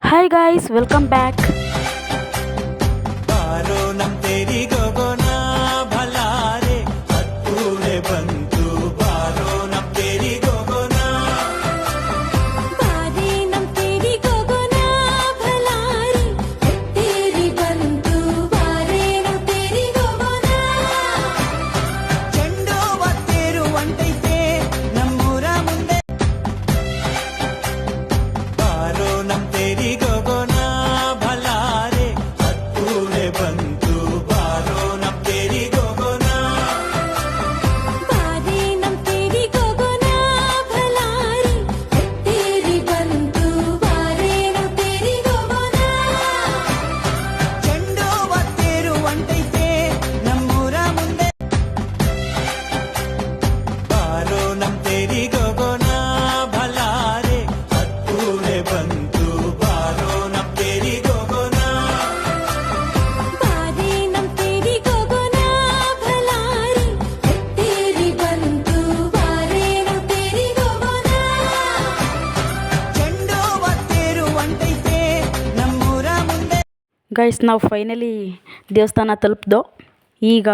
Hi guys, welcome back. ಬಾರೋ ನಮ್ ತೇರಿ ಗಗನ ಭಲಾರೆ ಹತ್ತೂರೆ ಬಂತು ಬಾರೋ ನಮ್ ತೇರಿ ಗಗನ ಬಾರೆ ನಮ್ ತೇರಿ ಗಗನ ಭಲಾರೆ ಹತ್ತೇರಿ ಬಂತು ಬಾರೆ ನಮ್ ತೇರಿ ಗಗನ ಚೆಂಡು ಒತ್ತೇರು ಒಂಟೈತೆ ನಮ್ಮೂರ ಮುಂದೆ ಬಾರೋ ನಮ್ ತೇರಿ ಗಗನ ಭಲಾರೆ ಹತ್ತೂರೆ ಬಂತು ಬಾರೋ ನಮ್ ತೇರಿ ಗಗನ ಬಾರೆ ನಮ್ ತೇರಿ ಗಗನ ಭಲಾರೆ ಹತ್ತೇರಿ ಬಂತು ಬಾರೆ ನಮ್ ತೇರಿ ಗಗನ ಚೆಂಡು ಒತ್ತೇರು ಒಂಟೈತೆ ನಮ್ಮೂರ ಮುಂದೆ ಬಾರೋ ನಮ್ ತೇರಿ ಗಗನ ಭಲಾರೆ ಹತ್ತೂರೆ ಬಂತು ಬಾರೋ ನಮ್ ತೇರಿ ಗಗನ ಬಾರೆ ನಮ್ ತೇರಿ ಗಗನ ಭಲಾರೆ ಹತ್ತೇರಿ ಬಂತು ಬಾರೆ ನಮ್ ತೇರಿ ಗಗನ ಚೆಂಡು ಒತ್ತೇರು ಒಂಟೈತೆ ನಮ್ಮೂರ ಮುಂದೆ ಗೈಸ್ ನಾವು ಫೈನಲಿ ದೇವಸ್ಥಾನ ತಲುಪ್ದೋ. ಈಗ